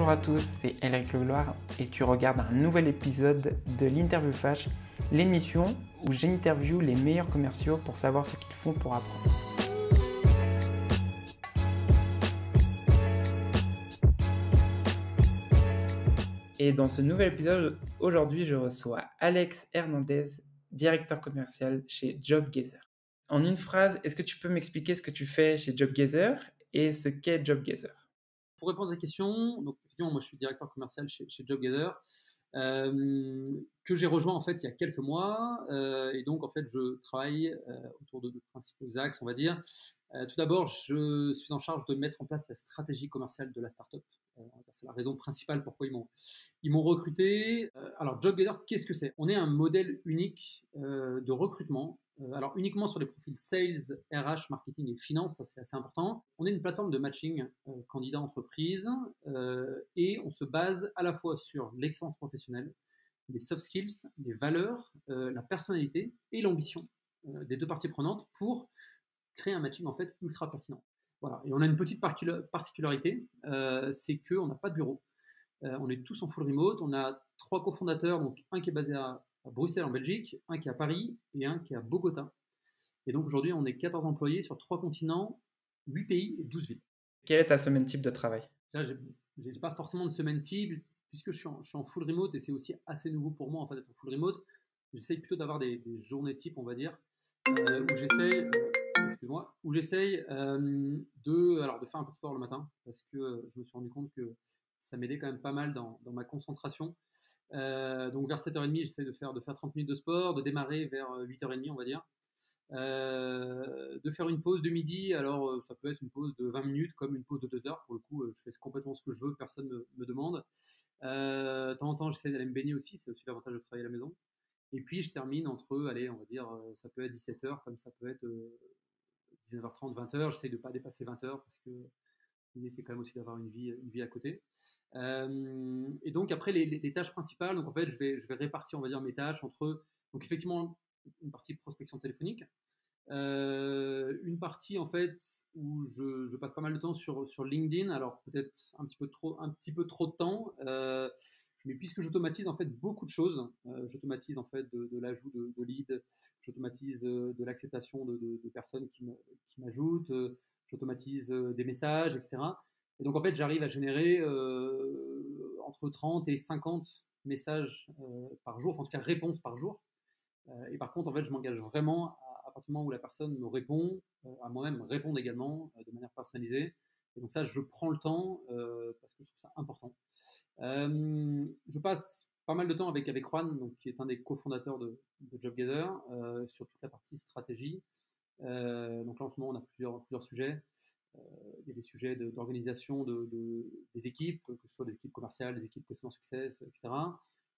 Bonjour à tous, c'est Eric Legloire et tu regardes un nouvel épisode de l'Interview Flash, l'émission où j'interviewe les meilleurs commerciaux pour savoir ce qu'ils font pour apprendre. Et dans ce nouvel épisode, aujourd'hui, je reçois Alex Hernandez, directeur commercial chez JobGazer. En une phrase, est-ce que tu peux m'expliquer ce que tu fais chez JobGazer et ce qu'est JobGazer? Pour répondre à ta question, donc effectivement, moi je suis directeur commercial chez JobGazer, que j'ai rejoint en fait il y a quelques mois, et donc en fait je travaille autour de principaux axes, on va dire. Tout d'abord, je suis en charge de mettre en place la stratégie commerciale de la startup. C'est la raison principale pourquoi ils m'ont recruté. Alors JobGazer, qu'est-ce que c'est? On est un modèle unique de recrutement. Alors uniquement sur les profils sales, RH, marketing et finance, ça c'est assez important. On est une plateforme de matching candidat-entreprise et on se base à la fois sur l'excellence professionnelle, les soft skills, les valeurs, la personnalité et l'ambition des deux parties prenantes pour créer un matching en fait ultra pertinent. Voilà. Et on a une petite particularité, c'est qu'on n'a pas de bureau. On est tous en full remote. On a 3 cofondateurs, donc un qui est basé à Bruxelles en Belgique, un qui est à Paris et un qui est à Bogota. Et donc aujourd'hui, on est 14 employés sur 3 continents, 8 pays et 12 villes. Quelle est ta semaine type de travail? Là, je n'ai pas forcément de semaine type, puisque je suis en full remote et c'est aussi assez nouveau pour moi en fait, d'être en full remote. J'essaye plutôt d'avoir des journées type, on va dire, où j'essaye de faire un peu de sport le matin, parce que je me suis rendu compte que ça m'aidait quand même pas mal dans ma concentration. Donc vers 7h30, j'essaie de faire 30 minutes de sport, de démarrer vers 8h30, on va dire. De faire une pause de midi, alors ça peut être une pause de 20 minutes comme une pause de 2 heures. Pour le coup, je fais complètement ce que je veux, personne ne me demande. De temps en temps, j'essaie d'aller me baigner aussi, c'est aussi l'avantage de travailler à la maison. Et puis je termine entre, allez, on va dire, ça peut être 17h, comme ça peut être 19h30, 20h. J'essaie de ne pas dépasser 20h parce que l'idée c'est quand même aussi d'avoir une vie à côté. Et donc après les tâches principales, donc en fait je vais répartir, on va dire, mes tâches entre, donc effectivement une partie prospection téléphonique, une partie en fait où je passe pas mal de temps sur LinkedIn, alors peut-être un petit peu trop de temps, mais puisque j'automatise en fait beaucoup de choses, j'automatise en fait de l'ajout de leads, j'automatise de l'acceptation de personnes qui m'ajoutent, j'automatise des messages, etc. Et donc en fait j'arrive à générer entre 30 et 50 messages par jour, enfin en tout cas réponses par jour. Et par contre, en fait, je m'engage vraiment à partir du moment où la personne me répond, à moi-même répondre également de manière personnalisée. Et donc ça, je prends le temps parce que je trouve ça important. Je passe pas mal de temps avec Juan, donc, qui est un des cofondateurs de JobGazer, sur toute la partie stratégie. Donc là, en ce moment, on a plusieurs sujets. Il y a des sujets d'organisation des équipes, que ce soit des équipes commerciales, des équipes customer success, etc.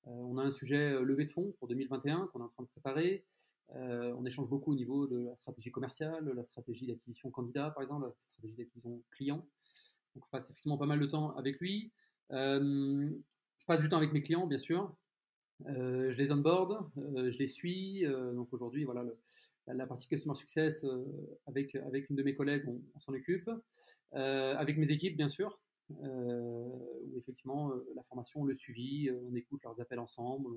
On a un sujet levée de fonds pour 2021 qu'on est en train de préparer. On échange beaucoup au niveau de la stratégie commerciale, la stratégie d'acquisition candidat, par exemple, la stratégie d'acquisition client. Donc je passe effectivement pas mal de temps avec lui. Je passe du temps avec mes clients, bien sûr. Je les onboard, je les suis. Donc aujourd'hui, voilà, la partie customer success avec une de mes collègues, on s'en occupe. Avec mes équipes, bien sûr. Où effectivement la formation, le suivi, on écoute leurs appels ensemble,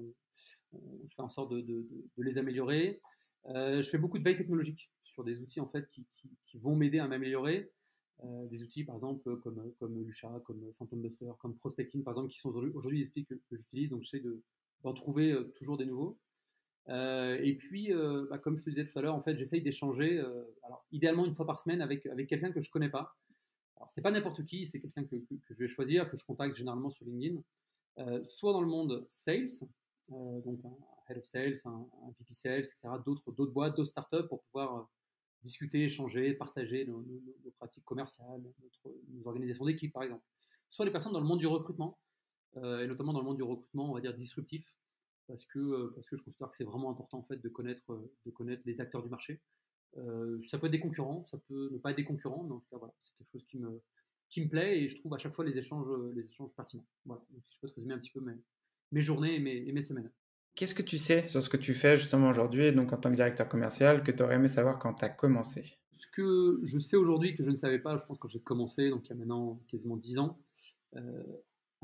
on fait en sorte de les améliorer. Je fais beaucoup de veille technologique sur des outils en fait qui vont m'aider à m'améliorer. Des outils par exemple comme Lusha, comme Phantom Buster, comme Prospecting par exemple, qui sont aujourd'hui des outils que j'utilise, donc j'essaie d'en trouver toujours des nouveaux. Et puis, comme je te disais tout à l'heure, en fait, j'essaye d'échanger, alors idéalement une fois par semaine avec quelqu'un que je connais pas. Alors, c'est pas n'importe qui, c'est quelqu'un que je vais choisir, que je contacte généralement sur LinkedIn, soit dans le monde sales, donc un head of sales, un VP sales, etc., d'autres boîtes, d'autres startups pour pouvoir discuter, échanger, partager nos pratiques commerciales, nos organisations d'équipe, par exemple. Soit les personnes dans le monde du recrutement, et notamment dans le monde du recrutement, on va dire disruptif, parce que je considère que c'est vraiment important en fait de connaître les acteurs du marché. Ça peut être des concurrents, ça peut ne pas être des concurrents, mais en tout cas, voilà, c'est quelque chose qui me plaît et je trouve à chaque fois les échanges pertinents. Voilà, donc si je peux te résumer un petit peu mes journées et mes semaines. Qu'est-ce que tu sais sur ce que tu fais justement aujourd'hui, donc en tant que directeur commercial, que tu aurais aimé savoir quand tu as commencé? Ce que je sais aujourd'hui que je ne savais pas, je pense, quand j'ai commencé, donc il y a maintenant quasiment 10 ans,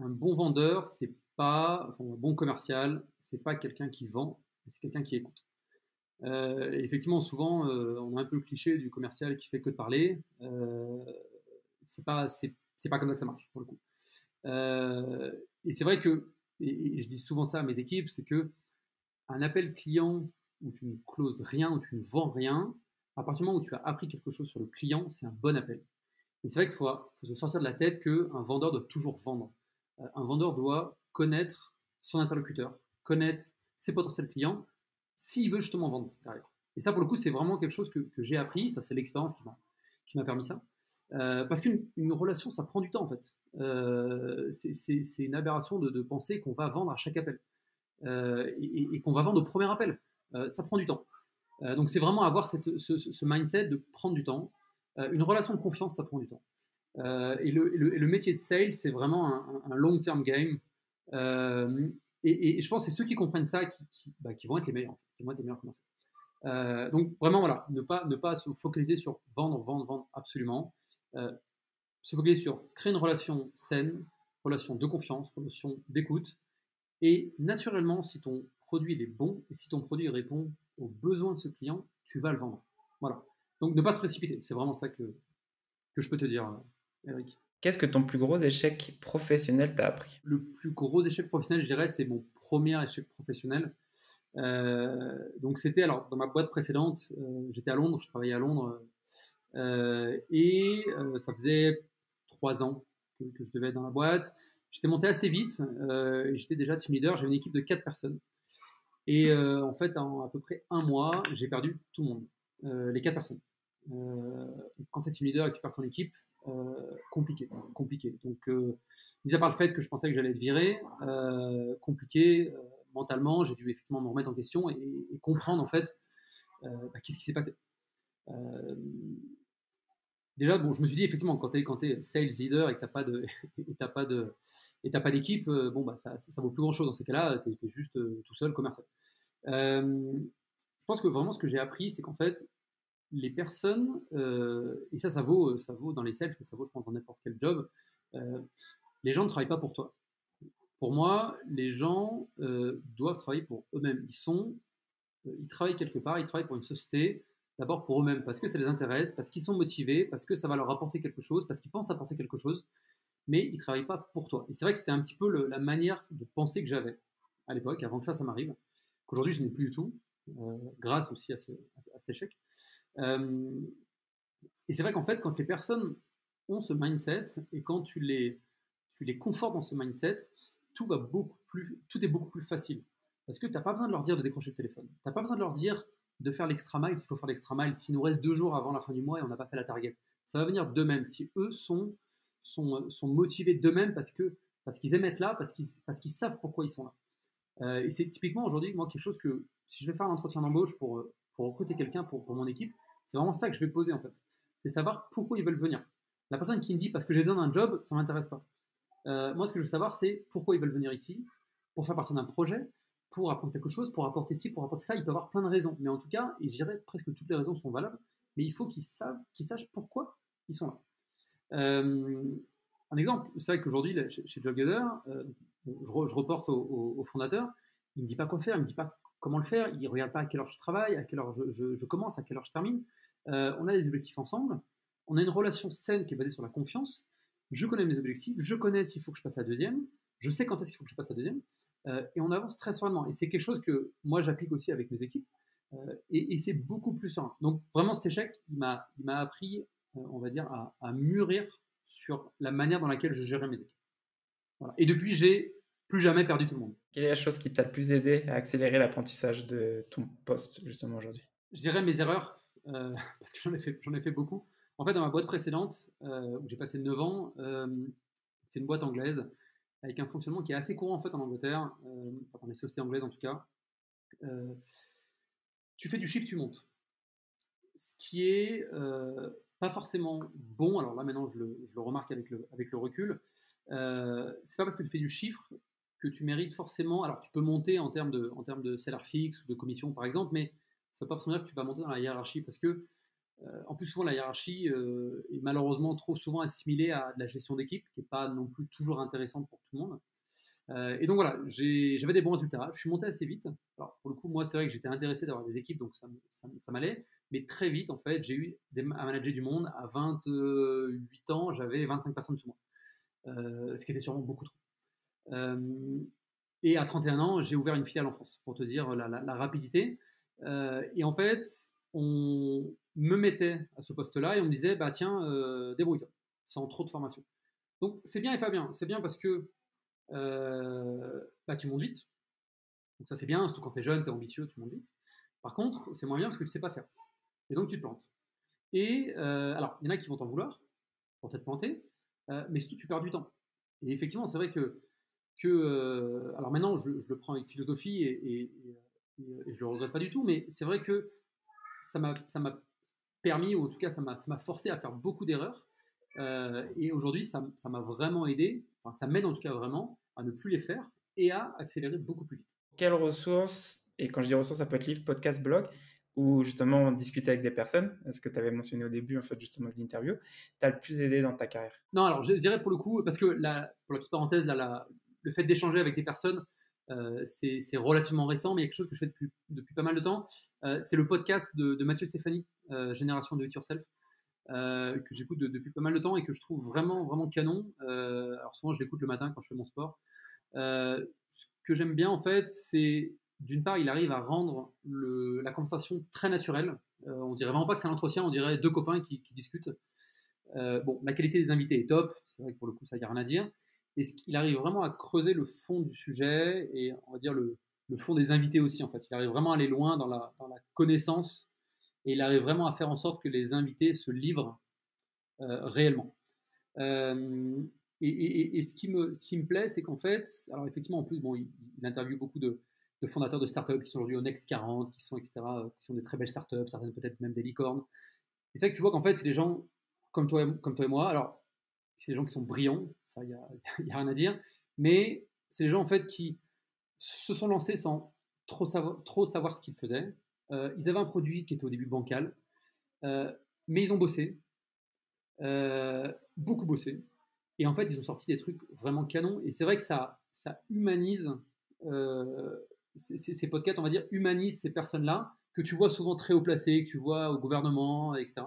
un bon vendeur, c'est pas, enfin, un bon commercial, c'est pas quelqu'un qui vend, c'est quelqu'un qui écoute. Et effectivement, souvent, on a un peu le cliché du commercial qui fait que de parler. C'est pas comme ça que ça marche, pour le coup. Euh, et c'est vrai que, et je dis souvent ça à mes équipes, c'est que un appel client où tu ne closes rien, où tu ne vends rien, à partir du moment où tu as appris quelque chose sur le client, c'est un bon appel. Et c'est vrai faut se sortir de la tête qu'un vendeur doit toujours vendre. Un vendeur doit connaître son interlocuteur, connaître ses potentiels clients, s'il veut justement vendre derrière. Et ça, pour le coup, c'est vraiment quelque chose que j'ai appris. Ça, c'est l'expérience qui m'a permis ça. Parce qu'une relation, ça prend du temps en fait. C'est une aberration de penser qu'on va vendre à chaque appel et qu'on va vendre au premier appel. Ça prend du temps. Donc c'est vraiment avoir ce mindset de prendre du temps. Une relation de confiance, ça prend du temps. Et le métier de sales, c'est vraiment un long-term game. Euh, et je pense que c'est ceux qui comprennent ça qui vont être les meilleurs, qui vont être les meilleurs commerciaux. Donc vraiment, voilà, ne pas se focaliser sur vendre, vendre, vendre, absolument. Euh, Se focaliser sur créer une relation saine, relation de confiance, relation d'écoute. Et naturellement, si ton produit est bon et si ton produit répond aux besoins de ce client, tu vas le vendre. Voilà. Donc ne pas se précipiter, c'est vraiment ça que je peux te dire, Eric. Qu'est-ce que ton plus gros échec professionnel t'a appris? Le plus gros échec professionnel, je dirais, c'est mon premier échec professionnel. Donc c'était alors dans ma boîte précédente, j'étais à Londres, je travaillais à Londres et ça faisait 3 ans que je devais être dans la boîte. J'étais monté assez vite, et j'étais déjà team leader, j'avais une équipe de 4 personnes. Et en fait, en à peu près un mois, j'ai perdu tout le monde, les 4 personnes. Quand tu es team leader et que tu perds ton équipe, compliqué, compliqué. Donc, mis à part le fait que je pensais que j'allais être viré, compliqué mentalement, j'ai dû effectivement me remettre en question et comprendre en fait qu'est-ce qui s'est passé. Euh, Déjà, bon, je me suis dit effectivement quand tu es sales leader et que t'as pas d'équipe, bon bah ça vaut plus grand chose dans ces cas-là, tu es juste tout seul commercial. Je pense que vraiment ce que j'ai appris, c'est qu'en fait, les personnes, et ça vaut dans les sales, mais ça vaut je pense dans n'importe quel job, euh, les gens ne travaillent pas pour toi. Pour moi, les gens doivent travailler pour eux-mêmes. Ils travaillent quelque part, ils travaillent pour une société, d'abord pour eux-mêmes, parce que ça les intéresse, parce qu'ils sont motivés, parce que ça va leur apporter quelque chose, parce qu'ils pensent apporter quelque chose, mais ils ne travaillent pas pour toi. Et c'est vrai que c'était un petit peu la manière de penser que j'avais à l'époque, avant que ça m'arrive, qu'aujourd'hui je n'ai plus du tout, grâce aussi à cet échec. Euh, et c'est vrai qu'en fait, quand les personnes ont ce mindset et quand tu les confortes dans ce mindset, tout est beaucoup plus facile. Parce que tu n'as pas besoin de leur dire de décrocher le téléphone. Tu n'as pas besoin de leur dire de faire l'extra mile s'il faut faire l'extra mile, s'il nous reste 2 jours avant la fin du mois et on n'a pas fait la target. Ça va venir d'eux-mêmes. Si eux sont motivés d'eux-mêmes parce qu'ils aiment être là, parce qu'ils savent pourquoi ils sont là. Et c'est typiquement aujourd'hui, moi, quelque chose que si je vais faire un entretien d'embauche pour recruter quelqu'un pour mon équipe, c'est vraiment ça que je vais poser en fait. C'est savoir pourquoi ils veulent venir. La personne qui me dit parce que j'ai besoin d'un job, ça ne m'intéresse pas. Moi, ce que je veux savoir, c'est pourquoi ils veulent venir ici, pour faire partie d'un projet, pour apprendre quelque chose, pour apporter ci, pour apporter ça. Il peut avoir plein de raisons. Mais en tout cas, et je dirais presque toutes les raisons sont valables, mais il faut qu'ils sachent pourquoi ils sont là. Un exemple, c'est vrai qu'aujourd'hui, chez JobGather, je reporte au fondateur, il ne me dit pas quoi faire, il ne me dit pas comment le faire, il ne regarde pas à quelle heure je travaille, à quelle heure je commence, à quelle heure je termine. On a des objectifs ensemble, on a une relation saine qui est basée sur la confiance, je connais mes objectifs, je connais s'il faut que je passe à la deuxième, je sais quand est-ce qu'il faut que je passe à la deuxième, et on avance très sereinement. Et c'est quelque chose que moi j'applique aussi avec mes équipes, et c'est beaucoup plus serein. Donc vraiment cet échec, il m'a appris, on va dire, à mûrir sur la manière dans laquelle je gérais mes équipes. Voilà. Et depuis, j'ai plus jamais perdu tout le monde. Quelle est la chose qui t'a le plus aidé à accélérer l'apprentissage de ton poste, justement, aujourd'hui? Je dirais mes erreurs, parce que j'en ai fait beaucoup. En fait, dans ma boîte précédente, où j'ai passé 9 ans, c'est une boîte anglaise avec un fonctionnement qui est assez courant en fait en Angleterre, enfin, dans les sociétés anglaises en tout cas. Euh, Tu fais du chiffre, tu montes. Ce qui est pas forcément bon. Alors là, maintenant, je le remarque avec le recul. C'est pas parce que tu fais du chiffre que tu mérites forcément. Alors, tu peux monter en termes de salaire fixe ou de commission, par exemple, mais ça ne veut pas forcément dire que tu vas monter dans la hiérarchie parce que En plus, souvent, la hiérarchie est malheureusement trop souvent assimilée à de la gestion d'équipe, qui n'est pas non plus toujours intéressante pour tout le monde. Et donc voilà, j'avais des bons résultats. Je suis monté assez vite. Alors, pour le coup, moi, c'est vrai que j'étais intéressé d'avoir des équipes, donc ça m'allait. Mais très vite, en fait, j'ai eu à manager du monde. À 28 ans, j'avais 25 personnes sous moi, ce qui était sûrement beaucoup trop. Et à 31 ans, j'ai ouvert une filiale en France, pour te dire la rapidité. Et en fait, on me mettait à ce poste-là et on me disait, bah tiens, débrouille-toi, sans trop de formation. Donc c'est bien et pas bien. C'est bien parce que bah, tu montes vite. Donc ça c'est bien, surtout quand tu es jeune, tu es ambitieux, tu montes vite. Par contre, c'est moins bien parce que tu ne sais pas faire. Et donc tu te plantes. Et alors, il y en a qui vont t'en vouloir pour t'être planté, mais surtout tu perds du temps. Et effectivement, c'est vrai que alors maintenant, je le prends avec philosophie et je ne le regrette pas du tout, mais c'est vrai que ça m'a permis, ou en tout cas, ça m'a forcé à faire beaucoup d'erreurs. Et aujourd'hui, ça m'a vraiment aidé, enfin, ça m'aide en tout cas vraiment à ne plus les faire et à accélérer beaucoup plus vite. Quelles ressources, et quand je dis ressources, ça peut être livre, podcast, blog, ou justement discuter avec des personnes, ce que tu avais mentionné au début, en fait, justement, de l'interview, t'as le plus aidé dans ta carrière? Non, alors je dirais pour le coup, parce que pour la petite parenthèse, le fait d'échanger avec des personnes, c'est relativement récent, mais il y a quelque chose que je fais depuis pas mal de temps. C'est le podcast de Mathieu Stéphanie, Génération Do It Yourself, que j'écoute depuis pas mal de temps et que je trouve vraiment, vraiment canon. Alors souvent, je l'écoute le matin quand je fais mon sport. Ce que j'aime bien, en fait, c'est d'une part, il arrive à rendre la conversation très naturelle. On dirait vraiment pas que c'est un entretien, on dirait deux copains qui discutent. Bon, la qualité des invités est top, c'est vrai que pour le coup, ça n'y a rien à dire. Et il arrive vraiment à creuser le fond du sujet et on va dire le fond des invités aussi, en fait. Il arrive vraiment à aller loin dans la connaissance et il arrive vraiment à faire en sorte que les invités se livrent réellement. Et ce qui me plaît, c'est qu'en fait, alors effectivement, en plus, bon, il interviewe beaucoup de fondateurs de startups qui sont aujourd'hui au Next 40, qui sont, etc., qui sont des très belles startups, certaines peut-être même des licornes. Et c'est vrai que tu vois qu'en fait, c'est des gens comme toi et moi. Alors, c'est des gens qui sont brillants, ça, il n'y a rien à dire, mais c'est des gens en fait qui se sont lancés sans trop savoir ce qu'ils faisaient. Ils avaient un produit qui était au début bancal, mais ils ont bossé, beaucoup bossé, et en fait, ils ont sorti des trucs vraiment canons, et c'est vrai que ça humanise ces podcasts, on va dire, humanisent ces personnes-là, que tu vois souvent très haut placées, que tu vois au gouvernement, etc.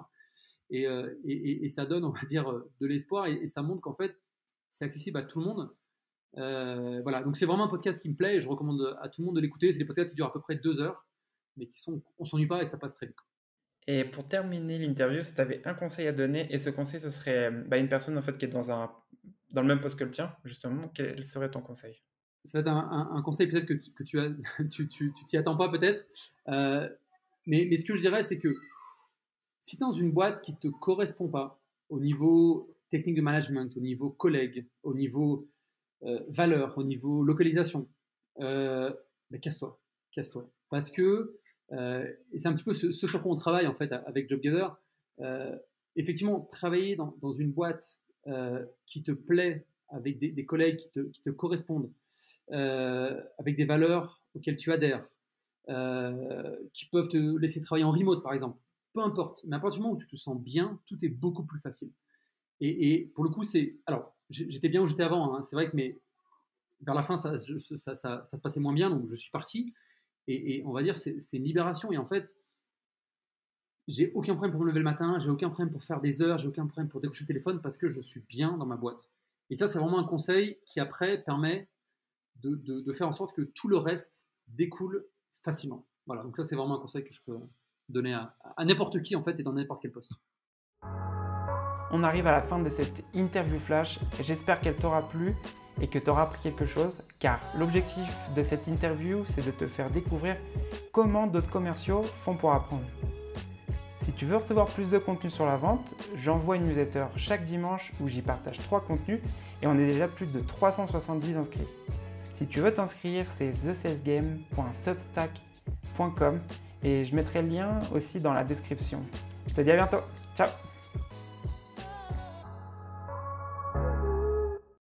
Et ça donne, on va dire, de l'espoir et ça montre qu'en fait, c'est accessible à tout le monde. Voilà, donc c'est vraiment un podcast qui me plaît et je recommande à tout le monde de l'écouter. C'est des podcasts qui durent à peu près 2 heures, mais on s'ennuie pas et ça passe très vite. Et pour terminer l'interview, si tu avais un conseil à donner, et ce conseil, ce serait une personne en fait qui est dans le même poste que le tien, justement, quel serait ton conseil? Ça va être un conseil peut-être que tu t'y attends pas peut-être, mais ce que je dirais, c'est que si tu es dans une boîte qui ne te correspond pas au niveau technique de management, au niveau collègue, au niveau valeur, au niveau localisation, bah, casse-toi. Parce que, et c'est un petit peu ce sur quoi on travaille en fait avec JobGather, effectivement, travailler dans une boîte qui te plaît, avec des collègues qui te correspondent, avec des valeurs auxquelles tu adhères, qui peuvent te laisser travailler en remote par exemple, peu importe, mais à partir du moment où tu te sens bien, tout est beaucoup plus facile. Et pour le coup, alors, j'étais bien où j'étais avant, hein, c'est vrai que vers la fin, ça se passait moins bien, donc je suis parti. Et on va dire, c'est une libération. Et en fait, j'ai aucun problème pour me lever le matin, j'ai aucun problème pour faire des heures, j'ai aucun problème pour décrocher le téléphone parce que je suis bien dans ma boîte. Et ça, c'est vraiment un conseil qui après permet de faire en sorte que tout le reste découle facilement. Voilà, donc ça, c'est vraiment un conseil que je peux donner à n'importe qui en fait et dans n'importe quel poste. On arrive à la fin de cette interview flash. J'espère qu'elle t'aura plu et que tu auras appris quelque chose, car l'objectif de cette interview, c'est de te faire découvrir comment d'autres commerciaux font pour apprendre. Si tu veux recevoir plus de contenu sur la vente, j'envoie une newsletter chaque dimanche où j'y partage 3 contenus et on est déjà plus de 370 inscrits. Si tu veux t'inscrire, c'est thesalesgame.substack.com et je mettrai le lien aussi dans la description. Je te dis à bientôt. Ciao!